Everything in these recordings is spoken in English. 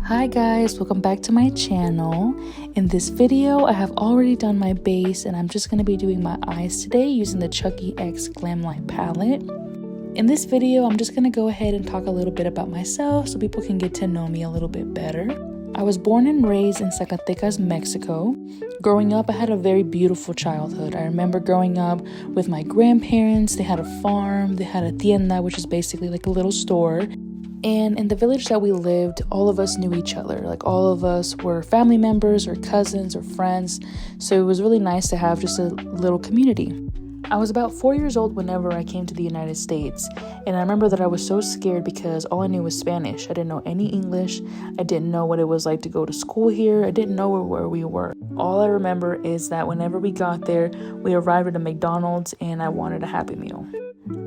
Hi guys, welcome back to my channel. In this video, I have already done my base and I'm just going to be doing my eyes today using the Chucky X Glam Light palette. In this video, I'm just going to go ahead and talk a little bit about myself so people can get to know me a little bit better. I was born and raised in Zacatecas, Mexico. Growing up, I had a very beautiful childhood. I remember growing up with my grandparents. They had a farm, they had a tienda, which is basically like a little store. And in the village that we lived, all of us knew each other. Like all of us were family members or cousins or friends. So it was really nice to have just a little community. I was about 4 years old whenever I came to the United States. And I remember that I was so scared because all I knew was Spanish. I didn't know any English. I didn't know what it was like to go to school here. I didn't know where we were. All I remember is that whenever we got there, we arrived at a McDonald's and I wanted a Happy Meal.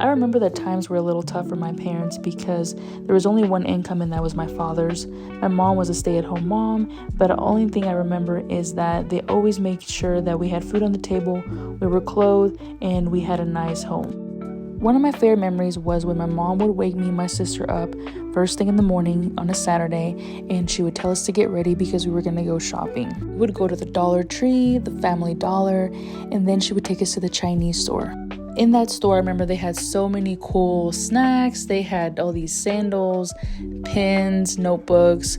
I remember that times were a little tough for my parents because there was only one income and that was my father's. My mom was a stay-at-home mom, but the only thing I remember is that they always made sure that we had food on the table, we were clothed, and we had a nice home. One of my favorite memories was when my mom would wake me and my sister up first thing in the morning on a Saturday, and she would tell us to get ready because we were going to go shopping. We would go to the Dollar Tree, the Family Dollar, and then she would take us to the Chinese store. In that store, I remember they had so many cool snacks. They had all these sandals, pens, notebooks,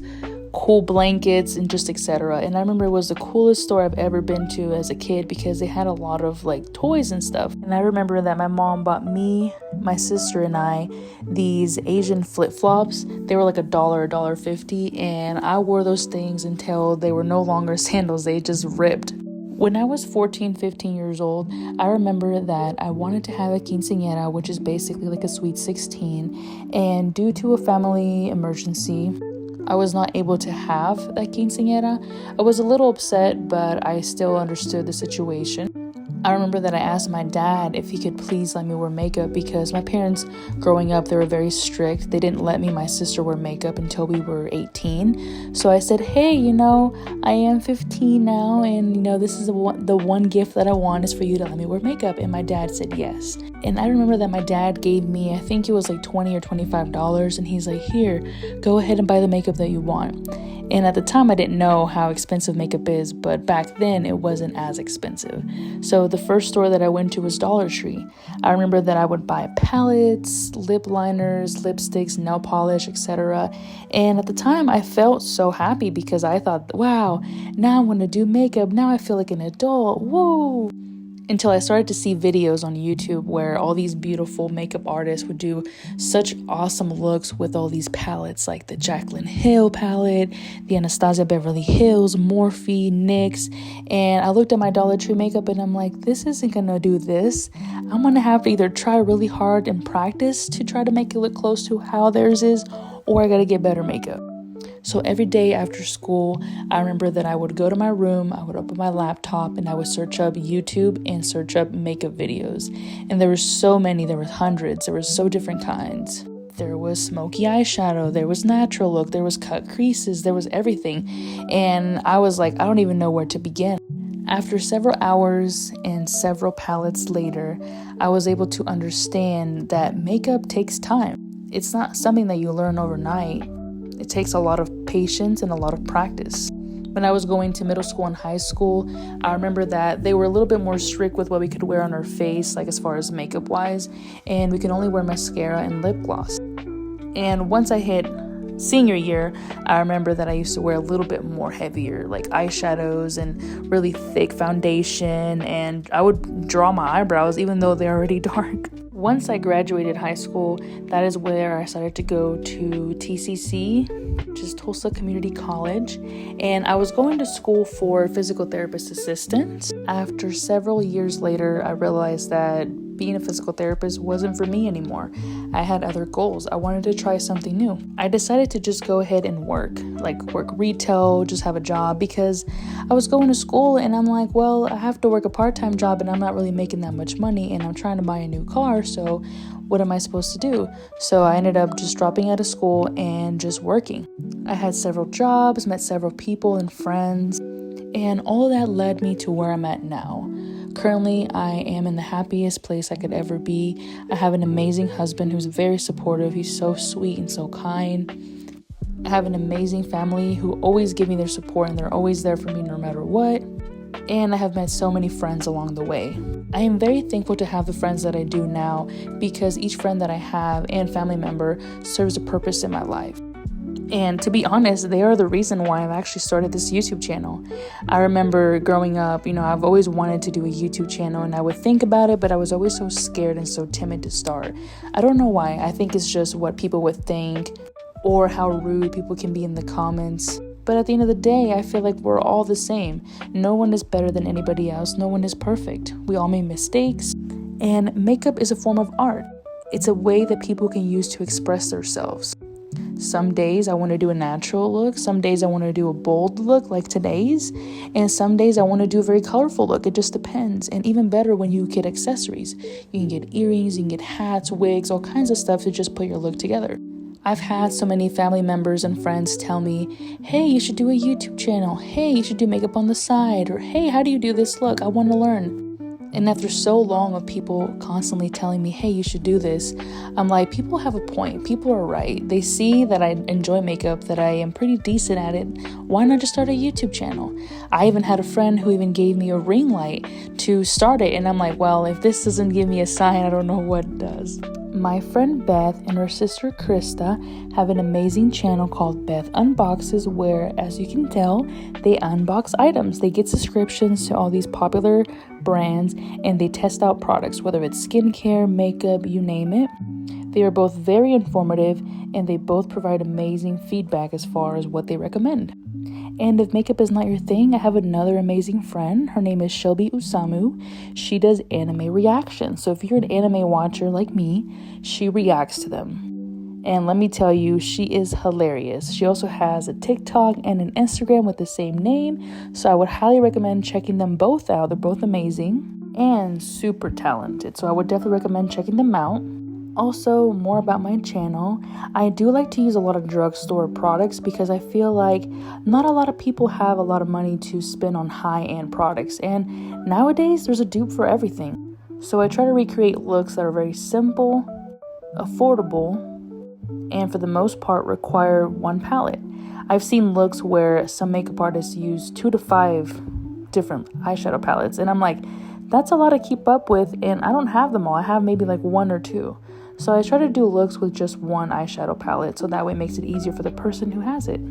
cool blankets, and just etc. And I remember it was the coolest store I've ever been to as a kid because they had a lot of like toys and stuff. And I remember that my mom bought me, my sister, and I these Asian flip-flops. They were like $1.50, and I wore those things until they were no longer sandals. They just ripped. When I was 14, 15 years old, I remember that I wanted to have a quinceañera, which is basically like a sweet 16. And due to a family emergency, I was not able to have that quinceañera. I was a little upset, but I still understood the situation. I remember that I asked my dad if he could please let me wear makeup because my parents growing up, they were very strict. They didn't let me and my sister wear makeup until we were 18. So I said, hey, I am 15 now and, this is the one gift that I want is for you to let me wear makeup. And my dad said yes. And I remember that my dad gave me, I think it was like $20 or $25. And he's like, here, go ahead and buy the makeup that you want. And at the time, I didn't know how expensive makeup is, but back then it wasn't as expensive. So the first store that I went to was Dollar Tree. I remember that I would buy palettes, lip liners, lipsticks, nail polish, etc. And at the time, I felt so happy because I thought, wow, now I'm going to do makeup. Now I feel like an adult. Woo! Until I started to see videos on YouTube where all these beautiful makeup artists would do such awesome looks with all these palettes like the Jaclyn Hill palette, the Anastasia Beverly Hills, Morphe, NYX. And I looked at my Dollar Tree makeup and I'm like, this isn't gonna do this. I'm gonna have to either try really hard and practice to try to make it look close to how theirs is, or I gotta get better makeup. So every day after school, I remember that I would go to my room, I would open my laptop, and I would search up YouTube and search up makeup videos. And there were so many, there were hundreds, there were so different kinds. There was smoky eyeshadow, there was natural look, there was cut creases, there was everything. And I was like, I don't even know where to begin. After several hours and several palettes later, I was able to understand that makeup takes time. It's not something that you learn overnight. It takes a lot of patience and a lot of practice. When I was going to middle school and high school, I remember that they were a little bit more strict with what we could wear on our face, like as far as makeup wise, and we could only wear mascara and lip gloss. And once I hit senior year, I remember that I used to wear a little bit more heavier, like eyeshadows and really thick foundation, and I would draw my eyebrows even though they're already dark. Once I graduated high school, that is where I started to go to TCC, which is Tulsa Community College, and I was going to school for physical therapist assistant. After several years later, I realized that being a physical therapist wasn't for me anymore. I had other goals. I wanted to try something new. I decided to just go ahead and work retail, just have a job, because I was going to school and I'm like, well, I have to work a part-time job and I'm not really making that much money and I'm trying to buy a new car, so what am I supposed to do? So I ended up just dropping out of school and just working. I had several jobs, met several people and friends, and all of that led me to where I'm at now. Currently, I am in the happiest place I could ever be. I have an amazing husband who's very supportive. He's so sweet and so kind. I have an amazing family who always give me their support and they're always there for me no matter what. And I have met so many friends along the way. I am very thankful to have the friends that I do now because each friend that I have and family member serves a purpose in my life. And to be honest, they are the reason why I've actually started this YouTube channel. I remember growing up, I've always wanted to do a YouTube channel and I would think about it, but I was always so scared and so timid to start. I don't know why. I think it's just what people would think or how rude people can be in the comments. But at the end of the day, I feel like we're all the same. No one is better than anybody else. No one is perfect. We all make mistakes. And makeup is a form of art. It's a way that people can use to express themselves. Some days I want to do a natural look. Some days I want to do a bold look like today's. And some days I want to do a very colorful look. It just depends. And even better when you get accessories. You can get earrings, you can get hats, wigs, all kinds of stuff to just put your look together. I've had so many family members and friends tell me, hey, you should do a YouTube channel. Hey, you should do makeup on the side. Or hey, how do you do this look? I want to learn. And after so long of people constantly telling me, hey, you should do this, I'm like, people have a point. People are right. They see that I enjoy makeup, that I am pretty decent at it. Why not just start a YouTube channel? I even had a friend who even gave me a ring light to start it. And I'm like, well, if this doesn't give me a sign, I don't know what does. My friend Beth and her sister Krista have an amazing channel called BethUnboxes where, as you can tell, they unbox items. They get subscriptions to all these popular brands and they test out products, whether it's skincare, makeup, you name it. They are both very informative and they both provide amazing feedback as far as what they recommend. And if makeup is not your thing, I have another amazing friend. Her name is ShelbyOsamu. She does anime reactions. So if you're an anime watcher like me, she reacts to them. And let me tell you, she is hilarious. She also has a TikTok and an Instagram with the same name. So I would highly recommend checking them both out. They're both amazing and super talented. So I would definitely recommend checking them out. Also, more about my channel. I do like to use a lot of drugstore products because I feel like not a lot of people have a lot of money to spend on high-end products. And nowadays, there's a dupe for everything. So I try to recreate looks that are very simple, affordable, and for the most part require one palette. I've seen looks where some makeup artists use 2 to 5 different eyeshadow palettes. And I'm like, that's a lot to keep up with. And I don't have them all. I have maybe like 1 or 2. So I try to do looks with just one eyeshadow palette so that way it makes it easier for the person who has it.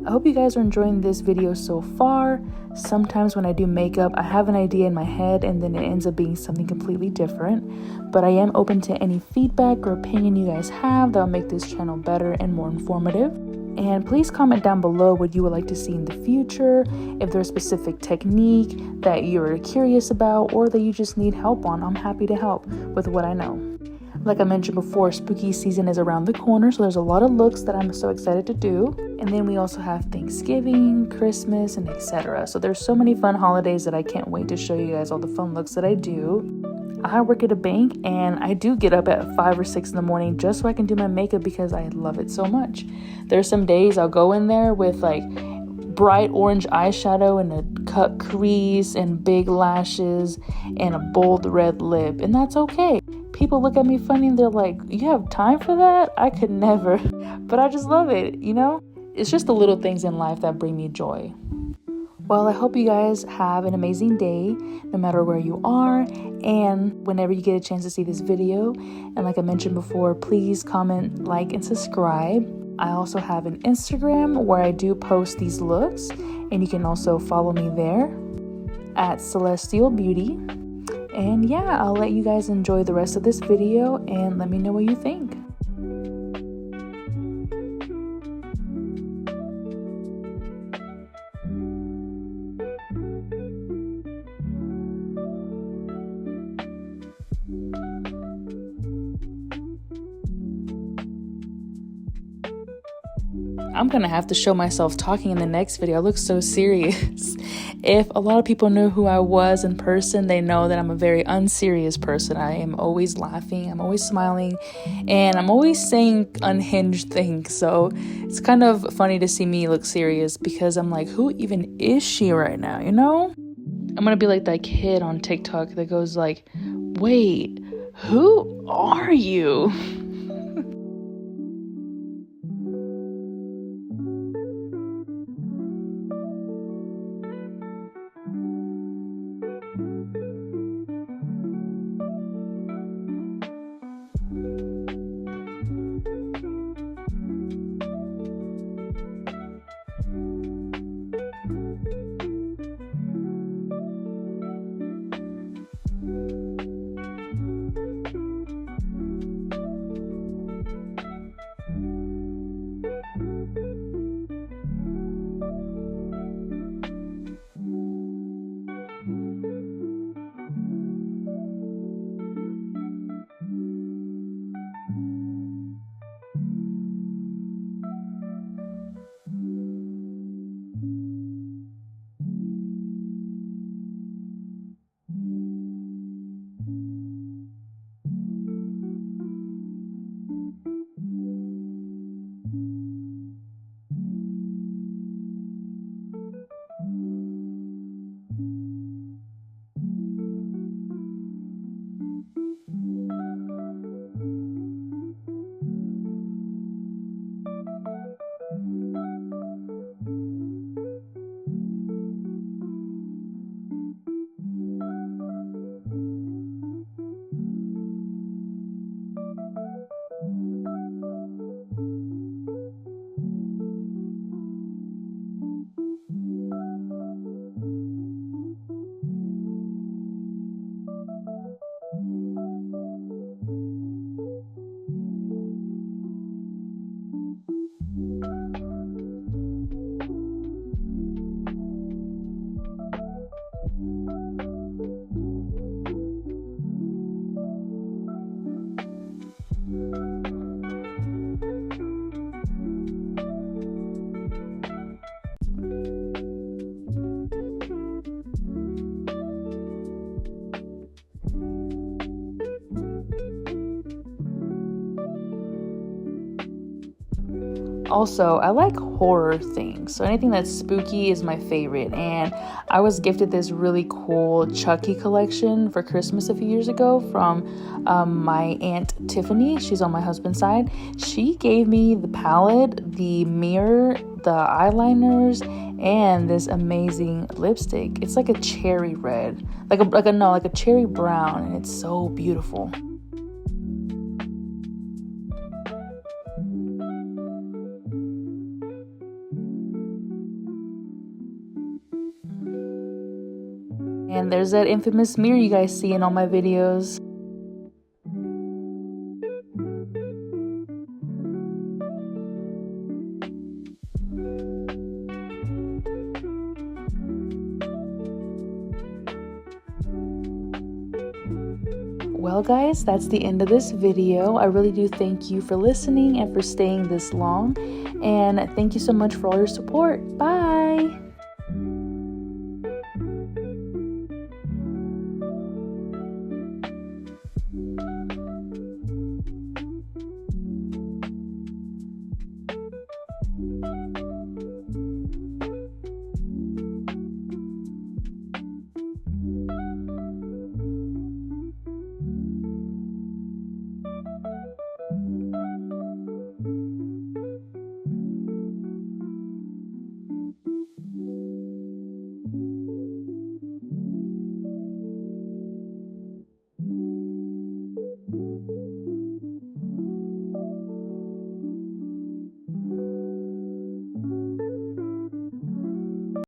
I hope you guys are enjoying this video so far. Sometimes when I do makeup, I have an idea in my head and then it ends up being something completely different. But I am open to any feedback or opinion you guys have that will make this channel better and more informative. And please comment down below what you would like to see in the future, if there's a specific technique that you're curious about or that you just need help on. I'm happy to help with what I know. Like I mentioned before, spooky season is around the corner, so there's a lot of looks that I'm so excited to do. And then we also have Thanksgiving, Christmas, and etc. So there's so many fun holidays that I can't wait to show you guys all the fun looks that I do. I work at a bank and I do get up at 5 or 6 in the morning just so I can do my makeup because I love it so much. There's some days I'll go in there with like bright orange eyeshadow and a cut crease and big lashes and a bold red lip, and that's okay. People look at me funny and they're like, you have time for that? I could never. But I just love it, It's just the little things in life that bring me joy. Well, I hope you guys have an amazing day, no matter where you are, and whenever you get a chance to see this video. And like I mentioned before, please comment, like, and subscribe. I also have an Instagram where I do post these looks, and you can also follow me there at Celestial Beauty. And yeah, I'll let you guys enjoy the rest of this video and let me know what you think. I'm gonna have to show myself talking in the next video. I look so serious. If a lot of people knew who I was in person, they know that I'm a very unserious person. I am always laughing, I'm always smiling, and I'm always saying unhinged things. So it's kind of funny to see me look serious because I'm like, who even is she right now, I'm gonna be like that kid on TikTok that goes like, wait, who are you? Also, I like horror things, so anything that's spooky is my favorite. And I was gifted this really cool Chucky collection for Christmas a few years ago from my Aunt Tiffany. She's on my husband's side. She gave me the palette, the mirror, the eyeliners, and this amazing lipstick. It's like a cherry red, like a cherry brown, and it's so beautiful. And there's that infamous mirror you guys see in all my videos. Well guys, that's the end of this video. I really do thank you for listening and for staying this long. And thank you so much for all your support. Bye!